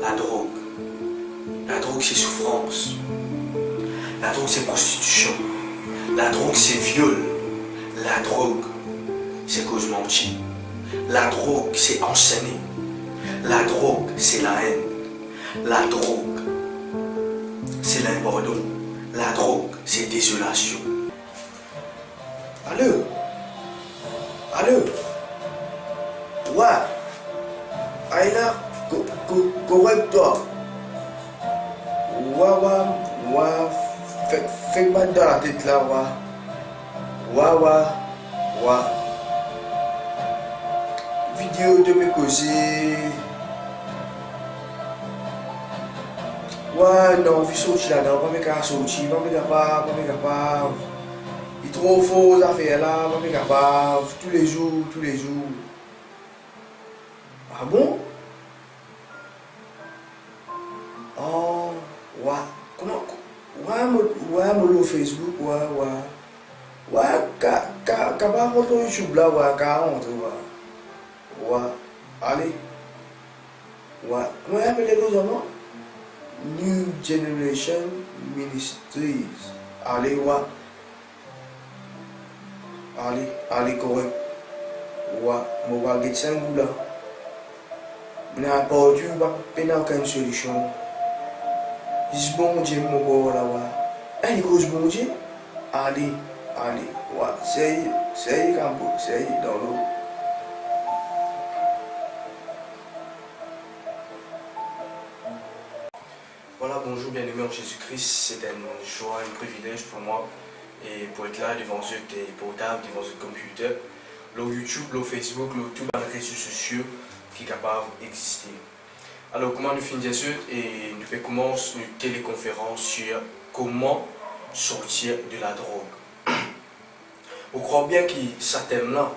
La drogue. La drogue, c'est souffrance. La drogue, c'est prostitution. La drogue, c'est viol. La drogue, c'est cause mentir. La drogue, c'est enchaîner. La drogue, c'est la haine. La drogue, c'est l'impardon. La drogue, c'est désolation. Allô? Allô? Ouais. Aïna, correct-toi. Ouais. Fais mal dans la tête là, ouais. Vidéo de mes causer. Ouais, non, vu sortir là-dedans, pas mes gars sortir, pas mes capables. Il est trop faux, aux affaires là, pas mes capables. Tous les jours. Ah bon? Oh, ouais. Comment? Ouais, mon Facebook, ouais. Ouais, capable de ton YouTube là, ouais, 40, ouais. Allez. Ouais. Comment il appelle les deux hommes? New Generation Ministries. Allez, ouais. Allez, correct. Ouais, mon va get 5 là. Mais à part du, il n'y a aucune solution. C'est bon Dieu, mon gars, là, ouais. Il cause bon Dieu. Allez, ouais. C'est dans l'eau. Voilà, bonjour, bien-aimés en Jésus-Christ. C'est une joie, un privilège pour moi et pour être là devant eux, tes portables, devant eux, computer, le YouTube, le Facebook, le tout les réseaux sociaux qui sont capables d'exister. Alors, comment nous finissons et nous faisons commencer une téléconférence sur comment sortir de la drogue. On croit bien que ce thème-là,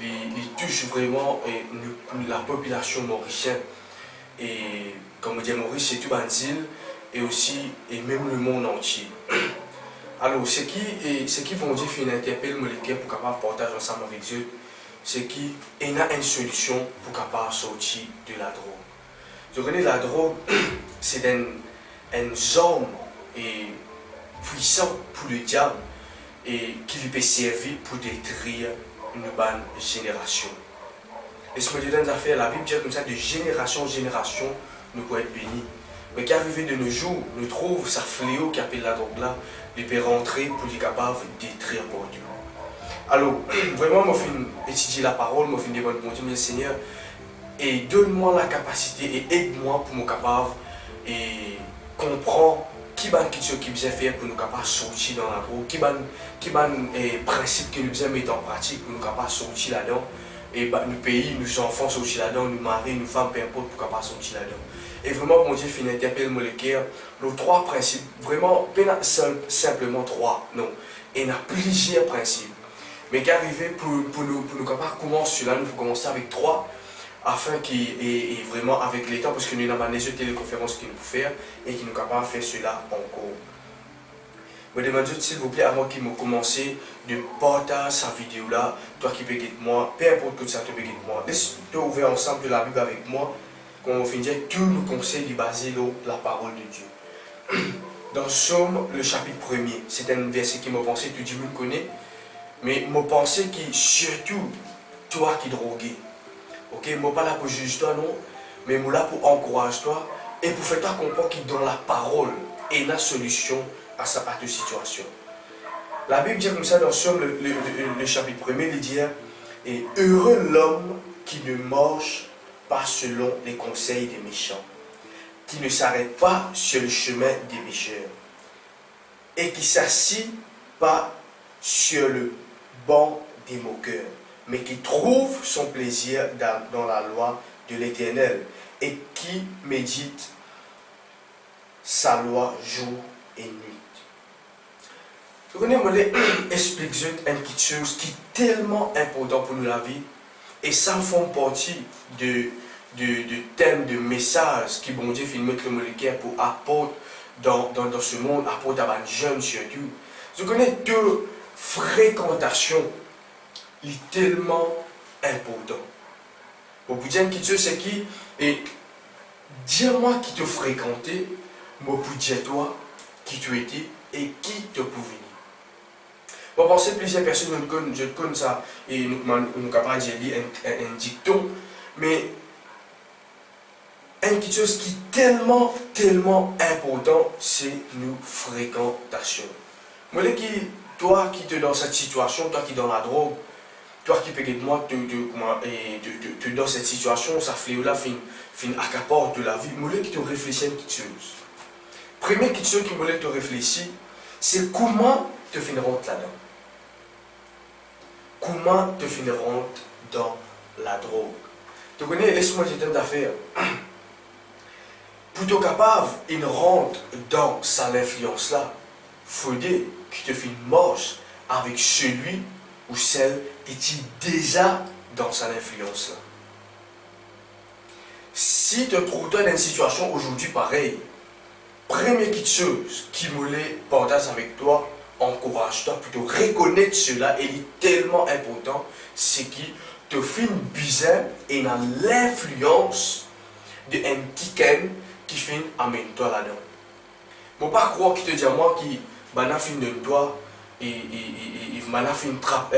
il touche vraiment la population mauricienne. Et comme on dit, Maurice, c'est tout île et aussi et même le monde entier. Alors, ce qui vont dire une interpelle moléculaire pour capable partager ensemble avec Dieu, c'est qu'il y a une solution pour capable sortir de la drogue. Je connais la drogue, c'est un zone puissant pour le diable et qui lui peut servir pour détruire une bonne génération. Et ce que je dis dans les affaires, la Bible dit comme ça, de génération en génération, nous pouvons être bénis. Mais qu'arrivé de nos jours, nous trouvons ce fléau qui appelle la drogue là, il peut rentrer pour être capable de détruire pour Dieu. Alors, vraiment, je vais étudier la parole, je vais demander mon Dieu, Seigneur, et donne-moi la capacité et aide-moi pour me capable et comprendre qui est bien fait pour nous capables sortir dans la drogue, qui est principe que nous bien mettre en pratique pour nous capables sortir là-dedans. Et nos pays, nos enfants sortir là-dedans, nos maris, nos femmes, peu importe, pour capable sortir là-dedans. Et vraiment, mon Dieu, fait une interpelle moléculaire, nos trois principes, vraiment, pas simplement trois, non. Et il y a plusieurs principes. Mais qui arrivent pour nous capables commencer cela, nous faut commencer avec trois, afin et vraiment avec les temps, parce que nous avons des téléconférences qui nous peuvent faire et qui nous capables de faire cela encore. Je me demande s'il vous plaît, avant qu'il me commence, de partager cette vidéo là, toi qui peux guider moi, peu importe que ça te peut guider moi. Laisse-toi ouvrir ensemble de la Bible avec moi, quand on finit tous nos conseils basés sur la parole de Dieu. Dans Somme, le chapitre 1er, c'est un verset qui m'a pensé, tout le monde connaît, mais m'a pensé que surtout toi qui drogué. Ok, je ne suis pas là pour juger toi, non, mais je suis là pour encourager toi et pour faire toi comprendre que dans la parole est la solution à cette situation. La Bible dit comme ça dans Somme, le chapitre 1er, il dit et heureux l'homme qui ne marche pas selon les conseils des méchants, qui ne s'arrête pas sur le chemin des pécheurs et qui ne s'assit pas sur le banc des moqueurs, mais qui trouve son plaisir dans la loi de l'Éternel et qui médite sa loi jour et nuit. Je voulais expliquer une petite chose qui est tellement importante pour nous la vie et ça fait partie de thèmes, de messages qui bon Dieu fait mettre le moléculaire pour apporter dans ce monde, apporter à les jeunes surtout. Je connais deux fréquentations il est tellement important. Pour vous dire une chose, c'est qui est Dis-moi qui te fréquentait, moi pour dire toi qui tu étais et qui te pouvait venir. On pense plusieurs personnes, je connais ça, et nous sommes capables de lire un dicton, mais quelque chose qui est tellement, tellement important, c'est nos fréquentations. Moi, toi qui es dans cette situation, toi qui es dans la drogue, toi qui peut-être moi, tu dans cette situation, ça fait là, fin accapare de la vie, moi qui te réfléchis à une petite chose. Première petite chose qui me te réfléchir, c'est comment te finir là-dedans. Comment te finir dans la drogue. Tu connais, laisse-moi dire une affaire. Pour être capable, il rentre dans cette influence-là. Il faudrait que tu fasses marche avec celui ou celle qui est déjà dans cette influence-là. Si tu te trouves dans une situation aujourd'hui pareille, première chose qui voulait partager avec toi, encourage-toi pour te reconnaître cela, et il est tellement important, c'est qui te fait bizarre et dans l'influence de un petit qui fait amène-toi là-dedans. Je ne pas croire qu'il te dit à moi qui va fin de toi et va fin trappe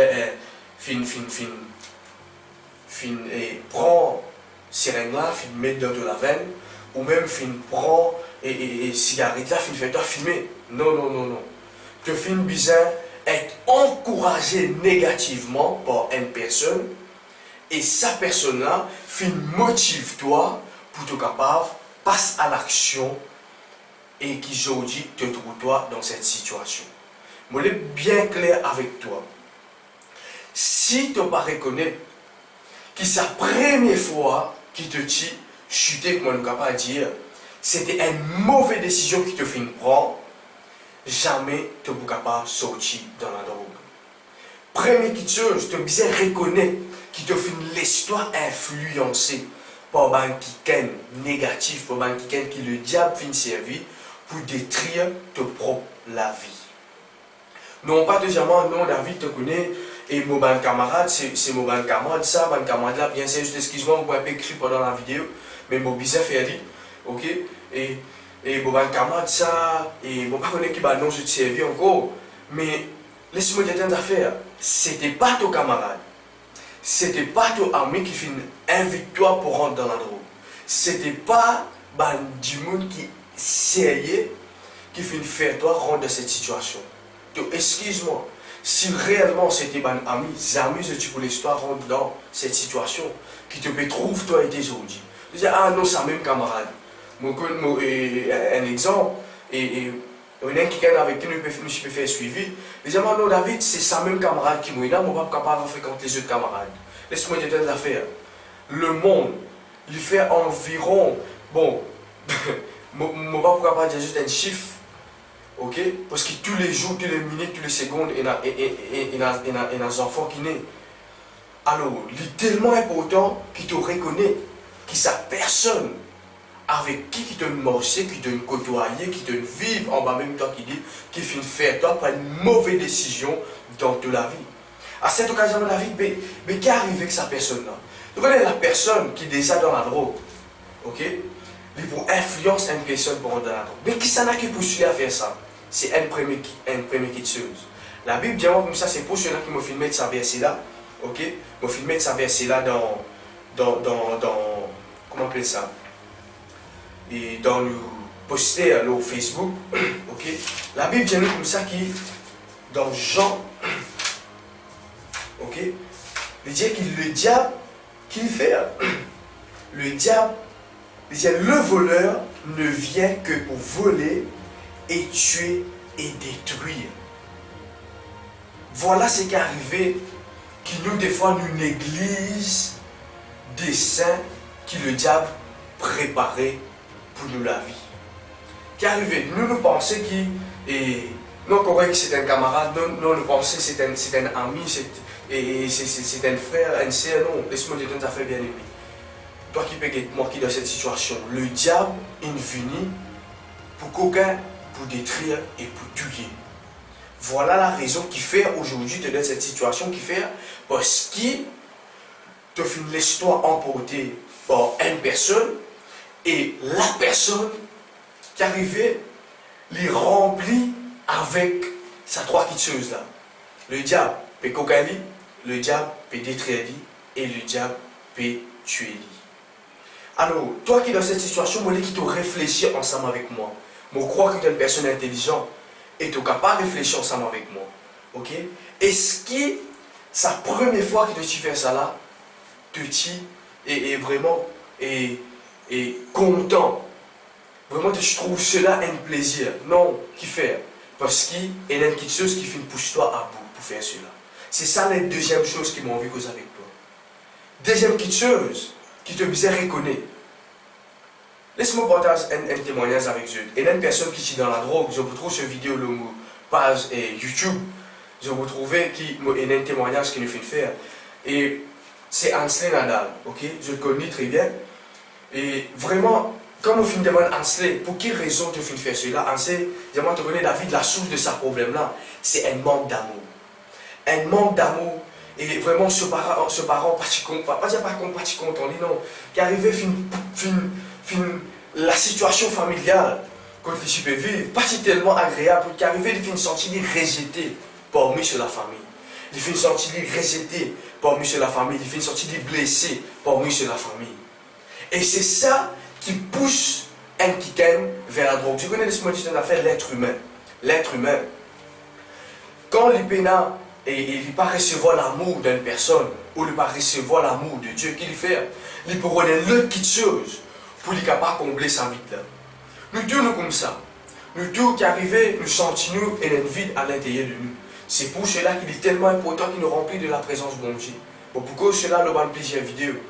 prend seringue là, fin mettre dans de la veine, ou même fin prend et cigarette là, fin fait toi fumer. Non, non, non, non. Te fin bizarre être encouragé négativement par une personne, et sa personne là fin motive toi pour te capable passe à l'action et qui aujourd'hui te trouve toi dans cette situation. Je vais être bien clair avec toi. Si tu ne pas reconnaître que c'est la première fois qui te dit chuter, comme on est capable de dire, c'était une mauvaise décision qui te fait prendre, jamais tu ne pas capable de sortir dans la drogue. Première chose, tu dois bien reconnaître qui te fait l'histoire influencée par un qui négatif, par un qui le diable finit servir pour détruire ta propre la vie. Non pas deuxièmement, non, David te connaît, et mon camarade, c'est mon camarade, ça, mon camarade là, bien sûr, excuse-moi, on peut pas écrire pendant la vidéo, mais mon bizarre fait dire, ok, et mon camarade ça, et mon pas connaît qui va non, je te servis encore, mais laisse-moi dire une affaire, c'était pas ton camarade. C'était pas ton ami qui fait une victoire pour rentrer dans la drogue. C'était pas du monde qui essayait, qui fait faire toi rentrer dans cette situation. Donc, excuse-moi, si réellement c'était un ami, amis de pour l'histoire rentre dans cette situation, qui te peut trouver toi et tes aujourd'hui. Tu dis, ah non, c'est un même camarade. Un exemple, et on a quelqu'un avec qui je peux faire suivi. Les gens non, David, c'est sa même camarade qui m'a dit, là, je ne suis pas capable de fréquenter les autres camarades. Laisse-moi dire des affaires. Le monde, il fait environ, bon, je ne suis pas capable de dire juste un chiffre, ok? Parce que tous les jours, tous les minutes, toutes les secondes, il y a des enfants qui naissent. Alors, il est tellement important qu'il te reconnaît que sa personne avec qui te marcher, qui te côtoyer, qui te vivre en bas même toi qui dit, qui finit faire toi prendre une mauvaise décision dans toute la vie. À cette occasion de la vie, mais qu'est arrivé avec sa personne-là? Vous voyez la personne qui est déjà dans la drogue, ok? Il pour influence une personne pour rentrer dans la drogue. Mais qui s'en a qui poursuit à faire ça? C'est une première chose. La Bible dit comme ça, c'est pour ceux-là qui m'ont filmé de sa verset-là, ok? M'ont filmé de sa verset-là dans comment on appelle ça? Et dans le poster au Facebook, ok? La Bible dit comme ça qui dans Jean, ok? Il dit que le diable, qu'il fait, le diable, il dit le voleur ne vient que pour voler et tuer et détruire. Voilà ce qui est arrivé, qui nous des fois nous néglige des saints qui le diable préparait pour nous la vie. Qui est arrivé, nous pensons que non correct c'est un camarade, non nous pensons c'est un ami, c'est un frère, un sœur, non, laisse-moi dire une affaire bien aimée. Toi qui peux être moi qui dans cette situation, le diable est venu pour qu'aucun, pour détruire et pour tuer. Voilà la raison qui fait aujourd'hui te donne cette situation qui fait parce qu'il te fait l'histoire emportée par une personne Et la personne qui arrivait, les remplit avec sa trois petites là. Le diable peut cocaïner, le diable peut détruire, et le diable peut tuer. Alors, toi qui es dans cette situation, moi, qui te réfléchis ensemble avec moi. Moi, je crois que tu es une personne intelligente et tu es capable de réfléchir ensemble avec moi. Ok? Est-ce que sa première fois que tu fais ça là, tu es vraiment content? Vraiment, tu trouves cela un plaisir? Non, qui fait? Parce qu'il y a une petite chose qui fait pousser toi à bout pour faire cela. C'est ça la deuxième chose qui m'a envie de causer avec toi. Deuxième petite chose qui te faisait reconnaître. Laisse-moi partager un témoignage avec Dieu. Il y a une personne qui est dans la drogue. Je vous trouve cette vidéo sur ma page YouTube. Je vous trouve qu'il y a un témoignage qui nous fait faire. Et c'est Ansley Nadal. Okay? Je le connais très bien. Et vraiment, quand on me demande Ansley, pour quelle raison tu fais faire cela? Ansley, j'aimerais te donner la source de ce problème-là. C'est un manque d'amour. Un manque d'amour. Et vraiment, ce parent, pas content, non, qui arrivait la situation familiale, quand tu peux vivre, pas si tellement agréable, qui arrivait, il finit sentir rejeté parmi sur la famille. Il finit sentir rejeté parmi sur la famille. Il finit sentir blessé parmi sur la famille. Et c'est ça qui pousse un quelqu'un vers la drogue. Tu connais l'exploitation d'affaires l'être humain. L'être humain, quand il pénal et il ne pas recevoir l'amour d'une personne, ou il ne pas recevoir l'amour de Dieu, qu'il fait, il peut donner l'autre petite chose pour être capable de combler sa vie là. Nous tous nous comme ça. Nous tous qui arrivons, nous sentons et un vide à l'intérieur de nous. C'est pour cela qu'il est tellement important qu'il nous remplit de la présence de Dieu. Bon, pourquoi cela nous donne plusieurs vidéos.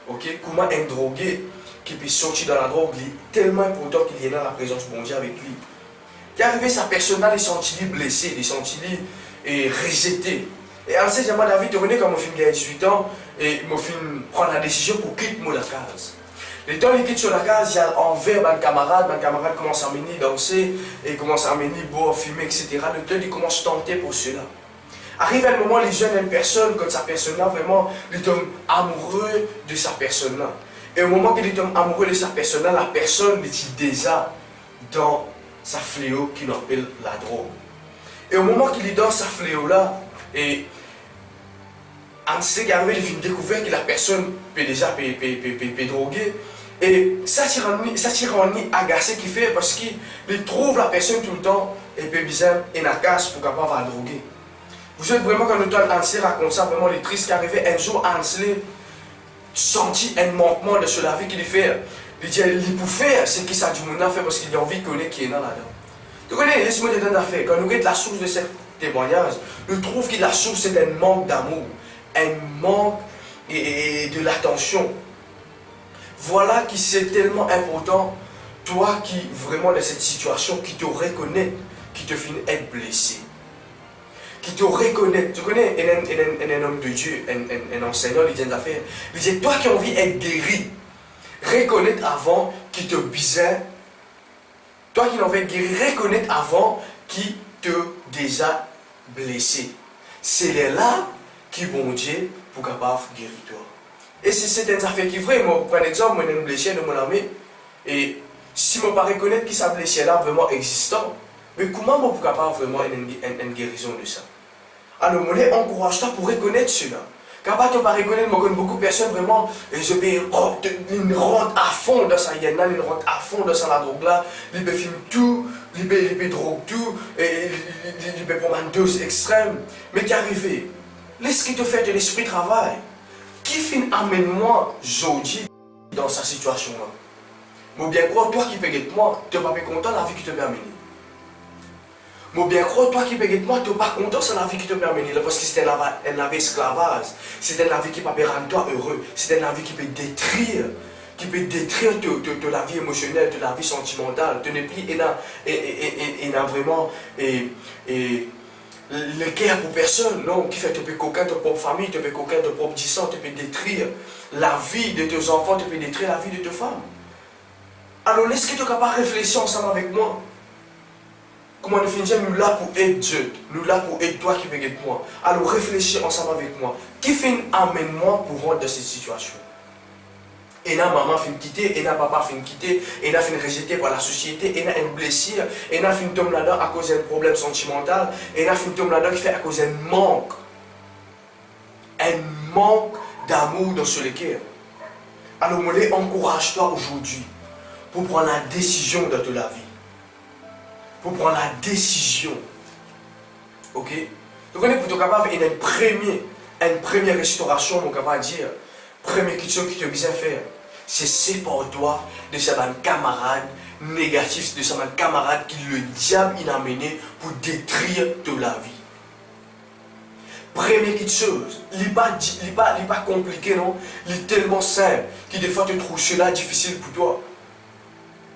Okay? Comment un drogué qui peut sortir dans la drogue, il est tellement important qu'il est dans la présence de Dieu avec lui. Qui arrive sa personne là, il sentit blessé, il sentit rejeté. Et en ce moment, David, tu connais quand mon film a 18 ans, et mon film prend la décision pour quitter la case. Le temps il quitte sur la case, il y a envers mes camarades commencent à mener danser, et commencent à mener boire, fumer, etc. Le temps il commence à tenter pour cela. Arrive un moment, les jeunes, une personne, quand sa personne-là, vraiment, il tombe amoureux de sa personne-là. Et au moment qu'il tombe amoureux de sa personne-là, la personne est déjà dans sa fléau qu'il appelle la drogue. Et au moment qu'il est dans sa fléau-là, et en ce qui arrive, il fait découvrir que la personne peut déjà droguer. Et ça tire agacé qu'il fait parce qu'il trouve la personne tout le temps et peut bien et la casse pour capable la droguer. Vous êtes vraiment quand nous Ansley raconte ça, vraiment les tristes qui arrivaient un jour Ansley sentit un manquement de ce la vie qu'il fait. Il dit il peut faire ce que ça du monde a fait parce qu'il a envie de connaître qui est là-dedans. Tu connais, laisse-moi te donner d'affaires. Quand nous regardons la source de ce témoignage, nous trouvons que la source c'est un manque d'amour, un manque et de l'attention. Voilà qui c'est tellement important, toi qui vraiment dans cette situation, qui te reconnaît, qui te finit être blessé. Qui te reconnaît. Tu connais un homme de Dieu, un enseignant, il dit d'affaires. Il dit, toi qui as envie d'être guéri, reconnaître avant qui te bisait. Toi qui as envie d'être guéri, reconnaître avant qui te déjà blessé. C'est là qui bon Dieu pour capable de guérir toi. Et si c'est une affaire qui est vraie, moi, par exemple, moi, j'ai une blessure de mon ami, et si je ne pas reconnaître que sa blessure là vraiment existant, mais comment moi pour capable vraiment une guérison de ça? Alors, moi, encourage-toi pour reconnaître cela. Car pas tu pas reconnaître, moi, beaucoup de personnes vraiment, je peux rentre à fond dans sa hyène, ils rentrent à fond dans sa drogue là, ils peuvent filmer tout, ils peuvent drogue tout, ils peuvent prendre une dose extrême. Mais qui arrive? Laisse qui te fait de l'esprit travail. Qui fin amène-moi aujourd'hui dans sa situation là? Moi bien croire, toi qui peux être moi, tu n'es pas content de la vie qui te peut amener. Moi bien croire, toi qui peux être moi, tu n'es pas content de la vie qui te peut amener. Parce que c'est un vie esclavage. C'est un vie qui peut rendre toi heureux. C'est un vie qui peut détruire. Qui peut détruire la vie émotionnelle, la vie sentimentale. Tu n'es plus et vraiment le cœur pour personne, non, qui fait te peut coquin de ta propre famille, te peut coquin de ta propre distance, te peut détruire la vie de tes enfants, te peut détruire la vie de tes femmes. Alors laisse que tu es capable de réfléchir ensemble avec moi. Comment nous finissons, nous là pour aider Dieu, nous là pour aider toi qui peux aider moi. Alors réfléchis ensemble avec moi. Qui fait amène-moi pour rentrer dans cette situation? et a maman fin quitter, et a papa fin quitter, et a fin rejeté par la société, et a une blessure, et a fin tomber là-dedans à cause d'un problème sentimental, et a fin tomber là-dedans qui fait à cause d'un manque. Un manque d'amour dans ce cœur. Alors, moi, encourage-toi aujourd'hui pour prendre la décision dans ta vie. Pour prendre la décision. Ok? Donc, on est plutôt capable d'une première restauration, on est capable de dire, première question qui te besoin faire, c'est sépare-toi de ces camarades négatifs, de ces camarades qui le diable a amené pour détruire toute la vie. Première chose, il n'est pas compliqué, non? Il est tellement simple que des fois tu trouves cela difficile pour toi.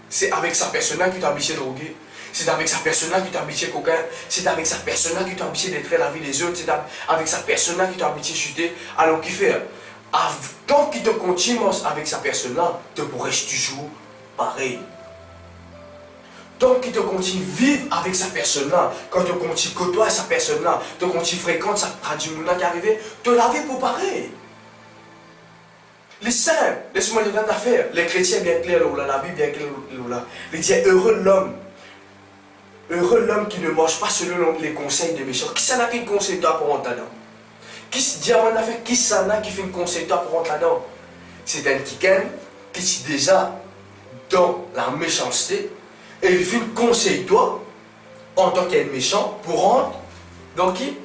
C'est avec sa personne que tu as habitué de droguer. C'est avec sa personne que tu as habitué coquin. C'est avec sa personne que tu as habitué d'être la vie des autres. C'est avec sa personne que tu as habitué de chuter. Alors, qu'il fait? Tant qu'il te continue avec sa personne-là, tu pourrais toujours pareil. Tant qu'il te continue vivre avec sa personne-là, quand tu continues côtoyer sa personne-là, tu continues fréquenter sa radio qui est arrivé, tu la vie pour pareil. Les saints, laisse-moi dire une affaire. Les chrétiens bien clairs, la Bible bien claire, ils disent heureux l'homme qui ne marche pas selon les conseils des méchants. Qui s'en a qui conseille toi pour rentrer là-dedans? Qui se dit à mon affaire, qui s'en a qui fait une conseil toi pour rentrer là-dedans? C'est un qui est déjà dans la méchanceté. Et il fait une conseil toi, en tant qu'un méchant, pour rentrer dans qui?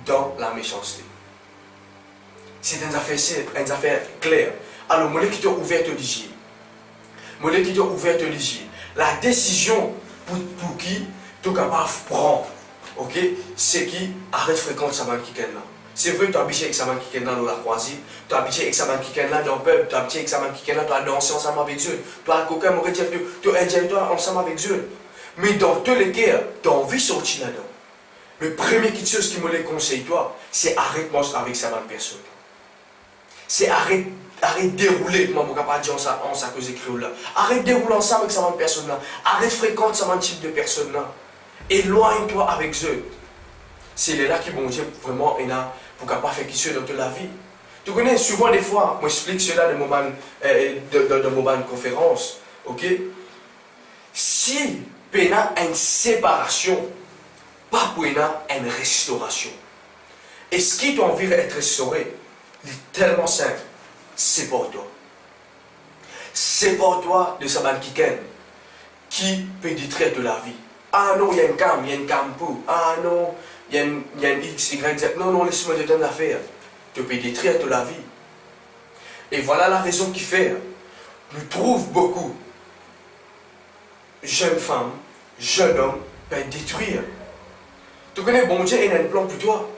Dans la méchanceté. C'est une affaire claire. Alors, moi, qui t'a ouvert te lisier. La décision pour qui tu es capable de prendre, ok? C'est qui arrête de fréquenter sa qui est là. C'est vrai que tu as habitué avec sa qui est là dans la croisée, tu as habitué avec sa qui est là dans le peuple, tu as habitué avec sa qui est là, tu as dansé ensemble avec Dieu. Tu as coquin, m'aurait dit, tu as enjoyé ensemble avec Dieu. Mais dans tous les cas, tu as envie de sortir là-dedans. Le premier chose qui me conseille, toi, c'est arrête de manger avec sa personne. C'est arrête de dérouler, comment on peut dire en sa cause créole là. Arrête de dérouler ensemble avec sa personne là. Arrête de fréquenter ce type de personne là. Éloigne-toi avec eux. C'est là qui bon Dieu vraiment est là pour capable faire quelque chose dans toute la vie. Tu connais souvent des fois, moi j'explique cela dans mon conférence, ok? Si il a une séparation, pas pour une restauration. Et ce qui t'a envie d'être restauré, il est tellement simple. Sépare-toi. Sépare-toi de sa qui peut détruire de la vie. Ah non, il y a une cam pour. Ah non, il y a une X, Y, Z. Non, laisse-moi te donner l'affaire. Tu peux détruire de la vie. Et voilà la raison qui fait. Nous trouvons beaucoup jeunes femmes, jeunes hommes, peuvent détruire. Tu connais, bon Dieu, il a un plan pour toi.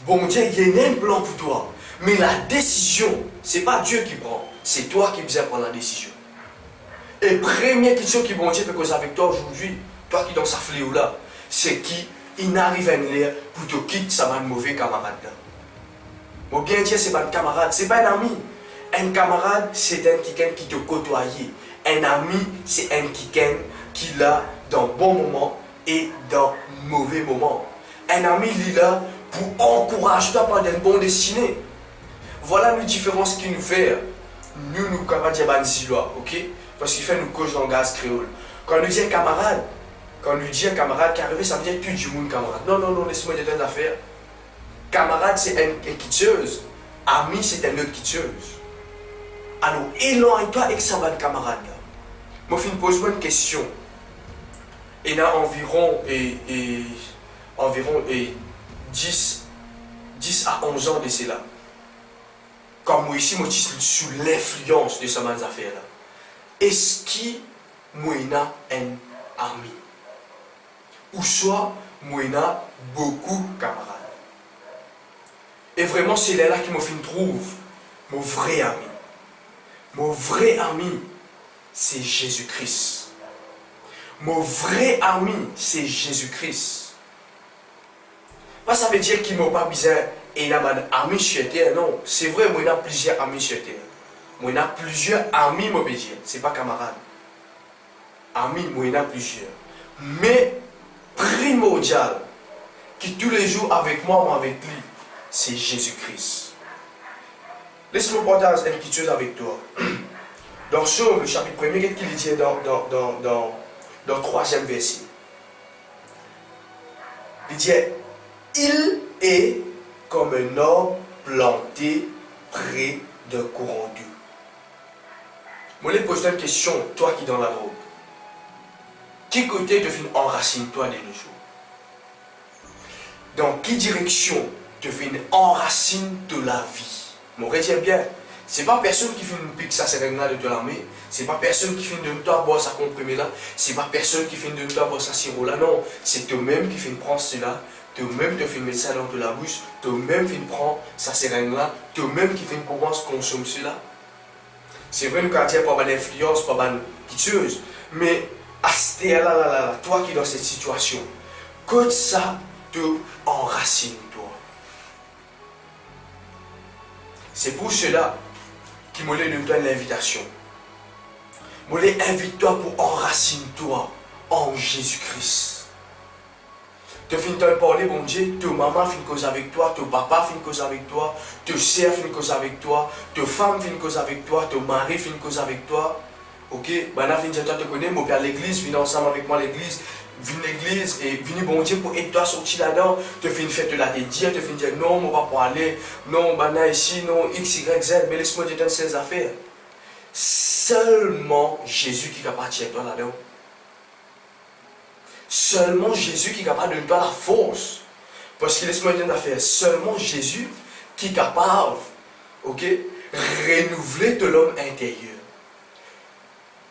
Bon Dieu, il y a un plan pour toi. Mais la décision, ce n'est pas Dieu qui prend, c'est toi qui viens prendre la décision. Et première question qui bon Dieu peut causer avec toi aujourd'hui, toi qui dans sa fléau là, c'est qui il n'arrive à l'air pour te quitter sa mauvais camarade là. Bon bien dire c'est pas un camarade, c'est pas un ami. Un camarade c'est un qui te côtoie. Un ami c'est un qui l'a dans bon moment et dans mauvais moment. Un ami il est là pour encourager toi par une bonne destinée. Voilà la différence qui nous fait. Nous capables de dire ok? Parce qu'il fait nous cause dans le gaz créole. Quand nous dit un camarade, qui arrive, ça veut dire tout du monde camarade. Non, laisse-moi dire une affaire. Camarade, c'est une quitteuse. Ami, c'est une autre quitteuse. Alors, éloigne-toi avec sa bonne camarade. Moi, je pose une question. Il y a environ 10 à 11 ans de cela. Comme moi ici, je suis sous l'influence de ces affaires-là. Est-ce que moi j'ai un ami? Ou soit moi j'ai beaucoup de camarades? Et vraiment, c'est là qui me fait trouve mon vrai ami. Mon vrai ami, c'est Jésus-Christ. Mon vrai ami, c'est Jésus-Christ. Pas ça veut dire qu'il m'a pas besoin et n'a pas d'amis sur terre, non. C'est vrai, moi, j'ai plusieurs amis sur terre. Moi, j'ai plusieurs amis, moi, dire. C'est pas camarade. Amis, moi, j'ai plusieurs. Mais, primordial, qui tous les jours avec moi ou avec lui, c'est Jésus-Christ. Laisse-moi partager une petite chose avec toi. Dans Psaume, le chapitre 1er, qu'est-ce qu'il dit dans le 3e verset? Il dit, il est comme un arbre planté près d'un courant d'eau. Moi, je pose une question, toi qui es dans la drogue. Qui côté te fait enracine-toi de nos jours? Dans quelle direction te fait enracine de la vie? Mon retiens bien, c'est pas personne qui fait une pique ça c'est là de la main, c'est pas personne qui fait de toi boire ça comprimé là, c'est pas personne qui fait de toi boire ça sirop là, non, c'est toi-même qui fait prendre cela, toi-même te fait mettre ça dans la bouche, toi-même fait prendre ça seringue là, toi-même qui fait commence à consommer cela. C'est vrai, nous quand il n'y a pas d'influence, pas de piteuse, mais à ce là, toi qui es dans cette situation, que ça te enracine toi. C'est pour cela qu'il m'a donné l'invitation. Je invite-toi pour enracine-toi en Jésus-Christ. Tu finis de parler, bon Dieu, ta maman fait une cause avec toi, ton papa fait une cause avec toi, ta soeur fait une cause avec toi, ta femme fait une cause avec toi, ton mari fait une cause avec toi. Ok, maintenant, toi te connais, mon père à l'église, viens ensemble avec moi à l'église. Viens à l'église et viens bon Dieu pour aider toi à sortir là-dedans. Tu fais une fête là, te dire, tu fais dire non, on va pas aller, non, bana ici, non, X, Y, Z, mais laisse-moi dire ces affaires. Seulement Jésus qui est capable de tirer toi là-dedans. Seulement Jésus qui est capable de donner toi la force. Parce que laisse-moi dire une affaire, seulement Jésus qui est capable, ok, renouveler de l'homme intérieur.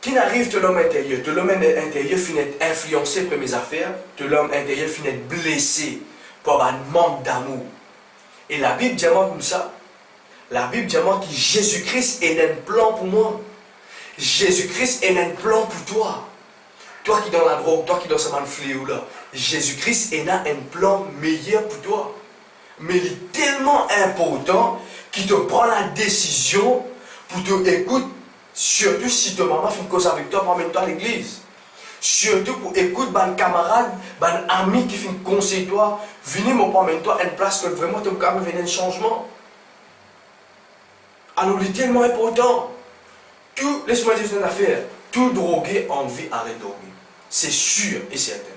Qui n'arrive de l'homme intérieur? De l'homme intérieur finit être influencé par mes affaires, de l'homme intérieur finit être blessé par un manque d'amour. Et la Bible dit comme ça. La Bible dit que Jésus-Christ est un plan pour moi. Jésus-Christ est un plan pour toi. Toi qui es dans la drogue, toi qui es dans ce fléau là, Jésus-Christ est un plan meilleur pour toi. Mais il est tellement important qu'il te prend la décision pour te écouter. Surtout si ta maman fait une cause avec toi, emmène-toi à l'église. Surtout pour écouter un camarade, un ami qui fait une conseil toi, venez emmène-toi à une place que vraiment tu es capable de venir un changement. Alors il est tellement important. Tout, laisse-moi dire une affaire, tout drogué en vie arrête de droguer. C'est sûr et certain.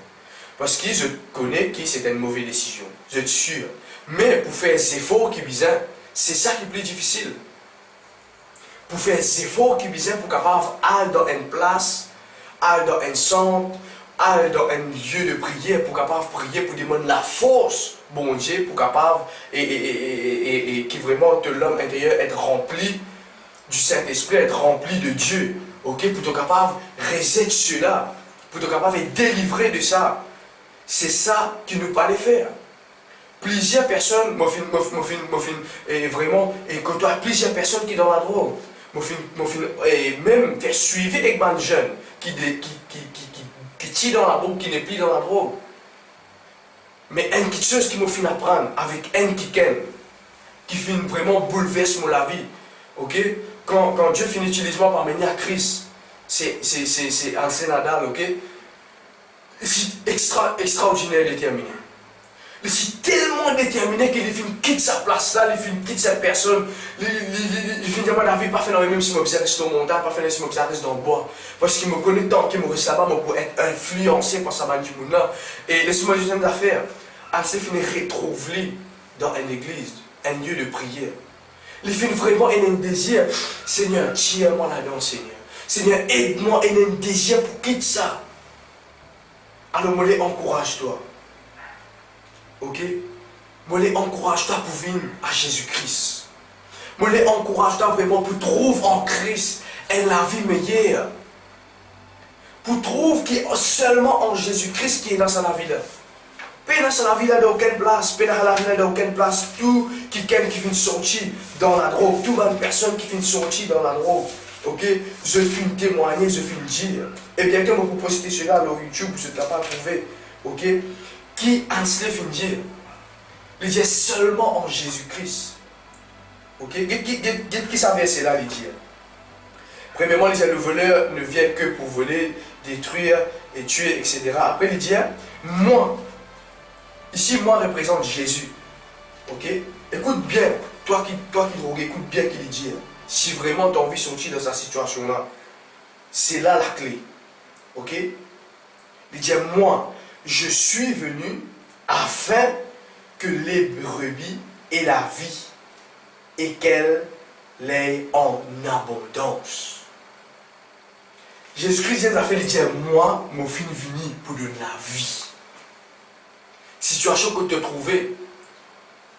Parce que je connais que c'est une mauvaise décision. Je suis sûr. Mais pour faire des efforts qui bizarre, c'est ça qui est plus difficile. Pour faire des efforts qui bizarre pour capable aller dans une place, aller dans un centre, aller dans un lieu de prière, pour capable prier, pour demander la force, bon Dieu, pour capable et qui vraiment de l'homme intérieur être rempli du Saint-Esprit, être rempli de Dieu, ok, pour être capable de reset cela, pour être capable de délivrer de ça. C'est ça qu'il nous parlait faire. Plusieurs personnes, vraiment, et quand tu as plusieurs personnes qui sont dans la drogue, et même faire suivre avec des jeunes qui tirent dans la drogue, qui n'est plus dans la drogue. Mais une petite chose qui m'a fait apprendre avec un qui finit vraiment bouleverser la vie. Ok? Quand Dieu finit d'utiliser moi par mener à Christ, c'est un sénadal, ok? C'est extraordinaire déterminé. Il est tellement déterminé qu'il quitte sa place là, il quitte cette personne. Il finit de la vie, pas faire même si je reste dans mon montagne, pas faire si je reste dans le bois. Parce qu'il me connaît tant qu'il me reste là-bas, pour être influencé par sa main du monde là. Et laisse-moi juste une affaire. Elle s'est fini retrouver dans une église, un lieu de prière. Il finit vraiment un désir. Seigneur, tire-moi là-dedans, Seigneur. Seigneur, aide-moi, et un désir pour quitter ça. Alors, moi, encourage-toi. Ok? Moi, encourage-toi pour venir à Jésus-Christ. Moi, encourage-toi vraiment pour trouver en Christ la vie meilleure. Pour trouver qu'il y a seulement en Jésus-Christ qui est dans sa vie là. Pas dans sa vie là d'aucune place, pas dans la vie là d'aucune place. Tout quelqu'un qui vient sortir dans la drogue, toute une personne qui vient sortir dans la drogue. Ok? Je finis témoigner, je finis dire. Et bientôt, je vais poster cela sur YouTube, je ne t'ai pas trouvé. Ok? Qui en se fait dire? Il dit seulement en Jésus-Christ. Ok? Qui savait cela, il dit? Premièrement, il dit le voleur ne vient que pour voler, détruire et tuer, etc. Après, il dit moi, ici, moi représente Jésus. Ok? Écoute bien, toi qui drogue, écoute bien qu'il dit. Si vraiment tu as envie de sortir de cette situation-là, c'est là la clé. Ok? Il dit, moi, je suis venu afin que les brebis aient la vie et qu'elle l'ait en abondance. Jésus-Christ vient d'affaire, il dit, moi, mon fils venu pour donner la vie. Situation que tu te trouvais,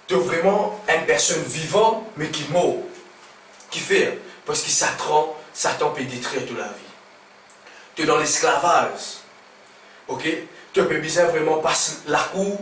tu es vraiment une personne vivante, mais qui meurt. Qui fait? Parce que Satan peut détruire toute la vie. Tu es dans l'esclavage. Ok? Tu peux bien vraiment passer la cour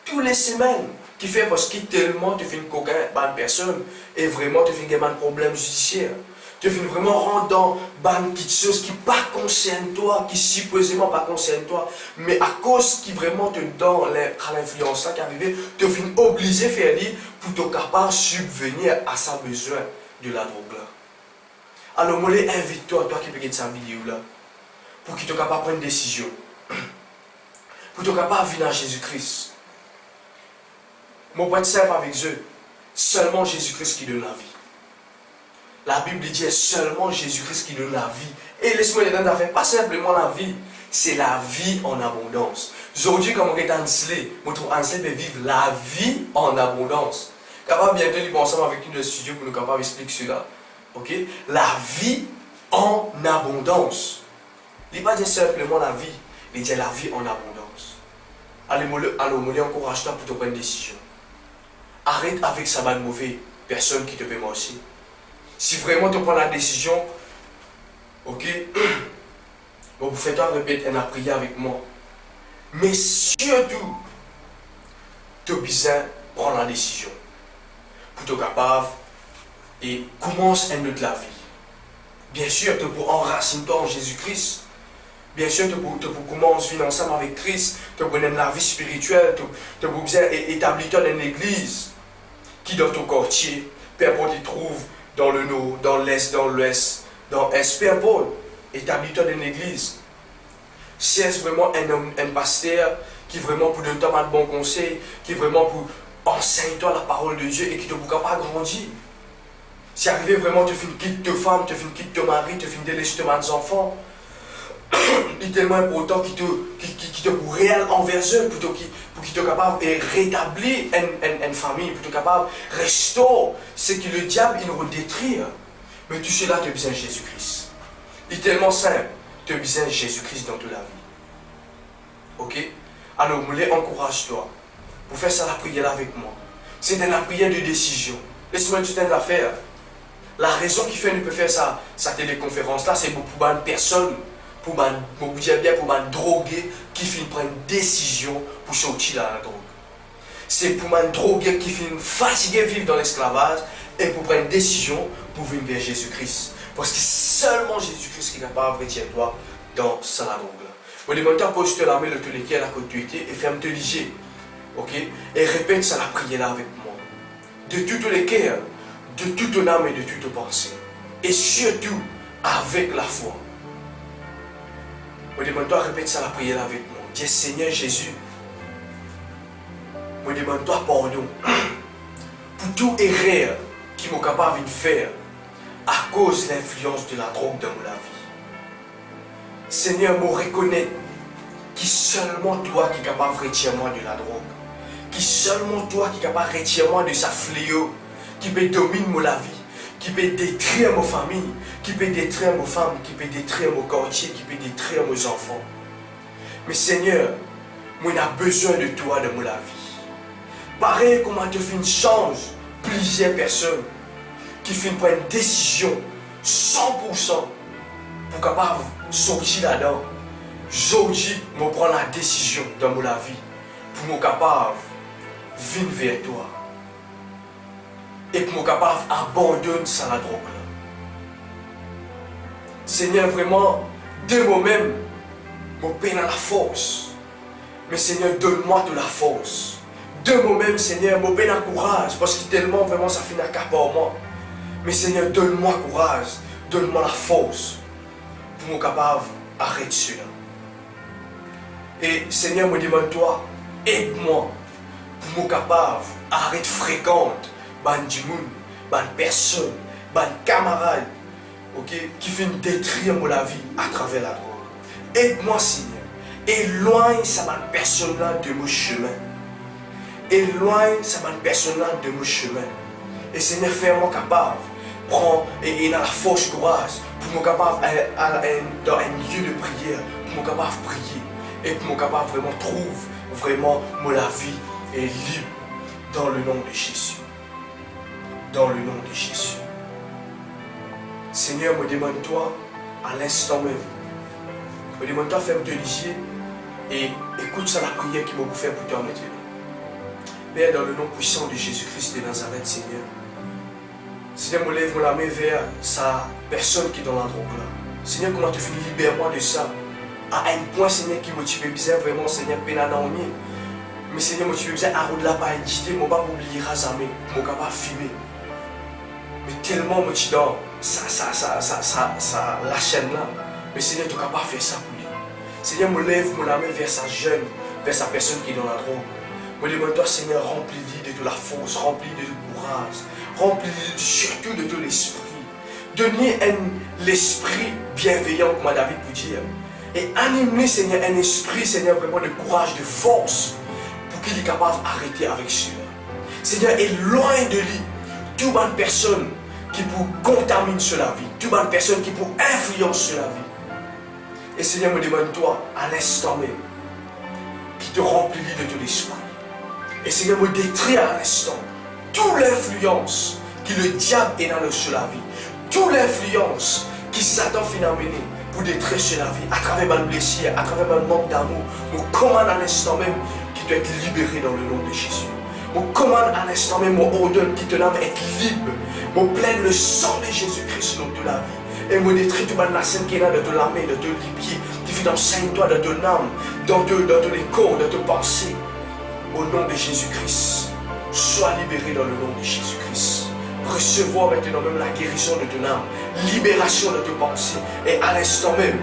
toutes les semaines. Qui fait parce que tellement tu fais une coquin, bonne personne, et vraiment tu fais un problème judiciaire. Tu fais vraiment rentrer dans une petite chose qui pas concerne toi, qui supposément pas concerne toi, mais à cause qui vraiment te donne l'influence qui est arrivée, tu finis obligé de faire lire pour te capable de subvenir à sa besoin de la drogue là. Alors moi je invite toi qui peux regarder cette vidéo là, pour que tu sois capable de prendre une décision, pour que tu sois capable de venir à Jésus-Christ. Mon point simple avec eux, seulement Jésus-Christ qui donne la vie. La Bible dit seulement Jésus-Christ qui donne la vie. Et laisse-moi dire d'affaire, pas simplement la vie, c'est la vie en abondance. Aujourd'hui, comme on est Ansley, on trouve Ansley peut vivre la vie en abondance. Capable bientôt de penser avec nous de studio pour nous capable d'expliquer cela. Ok? La vie en abondance. Il ne dit pas dire simplement la vie, il dit la vie en abondance. Alors, moi, encourage-toi pour te prendre une décision. Arrête avec sa bonne mauvaise personne qui te peut mentir. Si vraiment tu prends la décision, ok, bon, vous faites-toi répéter une prière avec moi. Mais surtout, tu as besoin de prendre la décision pour être capable et commence une autre la vie. Bien sûr, tu peux enraciner-toi en Jésus-Christ. Bien sûr, tu peux commencer à vivre ensemble avec Christ. Tu peux prendre la vie spirituelle. Tu peux besoin établir dans une église qui dans ton quartier, peu importe il trouve dans le nord, dans l'est, dans l'ouest, dans l'est, peu importe, établis-toi dans une église. Si c'est vraiment un pasteur qui vraiment pour donner un bon conseil, qui vraiment pour enseigner-toi la parole de Dieu et qui te pourra pas grandir. Si arrivé vraiment, tu finis quitter ta femme, tu finis quitter ton mari, tu finis délaisser tes enfants, il est tellement important qui te pour réel envers eux, pour qu'il te capable de rétablir une famille, pour te capable de restaurer ce que le diable il veut détruire. Mais tout cela, tu as besoin de Jésus-Christ. Il est tellement simple, tu as besoin de Jésus-Christ dans toute la vie. Ok? Alors, je encourage-toi pour faire ça la prière avec moi. C'est la prière de décision. Laisse-moi tout une affaire. La raison qui fait que nous pouvons faire sa téléconférence là, c'est pour une personne. Pour me droguer qui finit prendre une décision pour sortir de la drogue. C'est pour me droguer qui finit fatigué de vivre dans l'esclavage et pour prendre une décision pour venir vers Jésus-Christ. Parce que seulement Jésus-Christ qui est capable de retirer toi dans sa drogue. Je demande à pose la main de tous les cœurs à la côté et ferme te liger. Ok? Et répète ça la prière là avec moi. De tous les cœurs, de toute ton âme et de toute ton pensée. Et surtout avec la foi. Je demande-toi de répéter ça la prière avec moi. Dis Seigneur Jésus, je demande-toi pardon pour tout erreur qui m'est capable de faire à cause de l'influence de la drogue dans ma vie. Seigneur, je reconnais que seulement toi qui es capable de retirer moi de la drogue, que seulement toi qui es capable de retirer moi de sa fléau, qui peut dominer ma vie, qui peut détruire ma famille, qui peut détruire mes femmes, qui peut détruire mon quartier, qui peut détruire mes enfants. Mais Seigneur, moi j'ai besoin de toi dans ma vie. Pareil comme tu fais une chance, plusieurs personnes qui font prendre une décision 100% pour capable sortir là-dedans. Aujourd'hui, je prends la décision dans ma vie pour me capable de venir vers toi. Et pour me capable d'abandonner ça la drogue. Seigneur, vraiment, de moi-même, je peine à la force. Mais Seigneur, donne-moi de la force. De moi-même, Seigneur, je peine à courage. Parce que tellement, vraiment, ça finit à cap pour moi. Mais Seigneur, donne-moi courage. Donne-moi la force. Pour me capable d'arrêter cela. Et Seigneur, me demande-toi, aide-moi. Pour me capable d'arrêter fréquente. ban dimoun, ban personne, ban camarade, ok, qui fait détruire la vie à travers la drogue. Aide-moi, Seigneur. Éloigne cette personne-là de mon chemin. Éloigne cette personne-là de mon chemin. Et Seigneur, fais-moi capable. Prends et dans la force courage pour me capable dans un lieu de prière, pour me capable prier et pour me capable vraiment trouver vraiment la vie est libre dans le nom de Jésus. Dans le nom de Jésus. Seigneur, me demande-toi à l'instant même. Me demande-toi faire te lier et écoute ça la prière qui m'a fait pour toi maintenant. Père, dans le nom puissant de Jésus-Christ de Nazareth, Seigneur. Seigneur, me lève la main vers sa personne qui est dans la drogue là. Seigneur, comment tu fais libère-moi de ça. À un point, Seigneur, qui motive bien vraiment, Seigneur, pénadamie. Mais Seigneur, motive bien à route là, pas éditer, moi pas oublier rasamer, moi pas filmer. Mais tellement motive dans la chaîne là. Mais Seigneur, tu n'es pas faire ça pour lui. Seigneur, me lève la main vers sa jeune, vers sa personne qui est dans la drogue. Me demande-toi, Seigneur, remplis-le de la force, remplis-le de courage, remplis-le surtout de ton esprit. Donnez l'esprit bienveillant, comme David peut dire. Et animez, Seigneur, un esprit, Seigneur, vraiment de courage, de force, pour qu'il soit capable d'arrêter avec cela. Seigneur, éloigne de lui toute bonne personne qui pour contaminer sur la vie, toute bonne personne qui pour influencer sur la vie. Et Seigneur, me demande-toi, à l'instant même, qui te remplit de ton esprit. Et Seigneur, me détruit à l'instant toute l'influence que le diable est dans sur la vie, toute l'influence qui Satan finit à mener pour détruire sur la vie, à travers ma blessure, à travers mon manque d'amour. Je commande à l'instant même qui doit être libéré dans le nom de Jésus. Je commande à l'instant même, mon ordonne qui te l'âme être libre. Je plains le sang de Jésus-Christ dans toute la vie. Et me détruit toute la scène qui est là de la main, de ton pied, qui fait d'enseigne-toi de ton âme, dans ton corps, de tes pensées. Au nom de Jésus-Christ, sois libéré dans le nom de Jésus-Christ. Recevoir maintenant même la guérison de ton âme, libération de tes pensées. Et à l'instant même,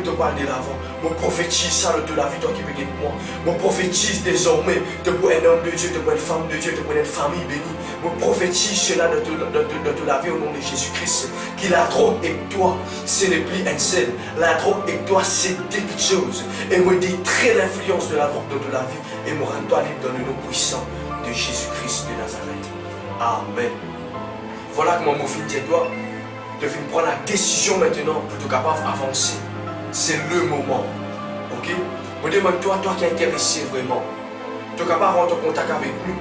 te parle de l'avant. Je prophétise ça de la vie, toi qui bénis moi. Je prophétise désormais de pour un homme de Dieu, de pour une femme de Dieu, de pour une famille bénie. Je prophétise cela de la vie au nom de Jésus-Christ. Que la drogue et toi, ce n'est plus un seul. La drogue et toi, c'est des petites choses. Et me détruire l'influence de la drogue dans la vie. Et me rendre toi libre dans le nom puissant de Jésus-Christ de Nazareth. Amen. Voilà comment mon fils dit toi. De prendre la décision maintenant pour être capable d'avancer. C'est le moment. Ok? Je demande toi qui es intéressé vraiment. Tu es capable de rentrer en contact avec nous.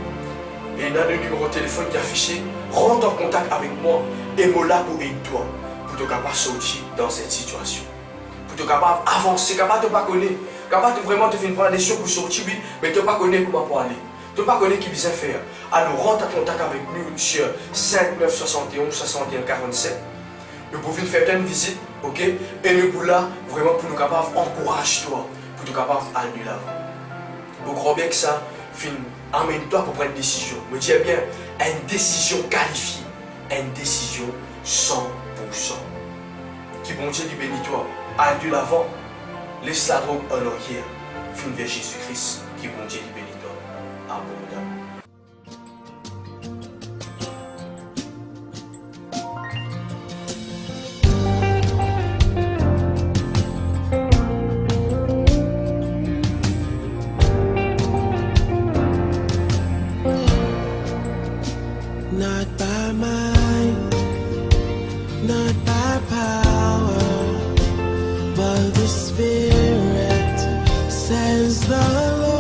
Et dans le numéro de téléphone qui est affiché, rentre en contact avec moi et moi là pour aider toi. Pour être capable de sortir dans cette situation. Pour être capable d'avancer, capable de ne pas connaître. Capable de vraiment te faire prendre la décision pour sortir, mais tu ne pas connaître comment pour aller. Tu ne pas connaître qui besoin faire. Alors rentre en contact avec nous sur 5971 61 47. Nous pouvons faire une visite, ok? Et nous pouvons là, vraiment pour nous capables d'encourager toi, pour nous capables d'aller de l'avant. Je crois bien que ça, emmène-toi pour prendre une décision. Me dis bien, une décision qualifiée, une décision 100%. Qui bon Dieu lui bénit toi, aille de l'avant, laisse la drogue en arrière, fin vers Jésus-Christ, qui bon Dieu lui bénit toi. Abondamment. Not by might, not by power, but the Spirit, says the Lord.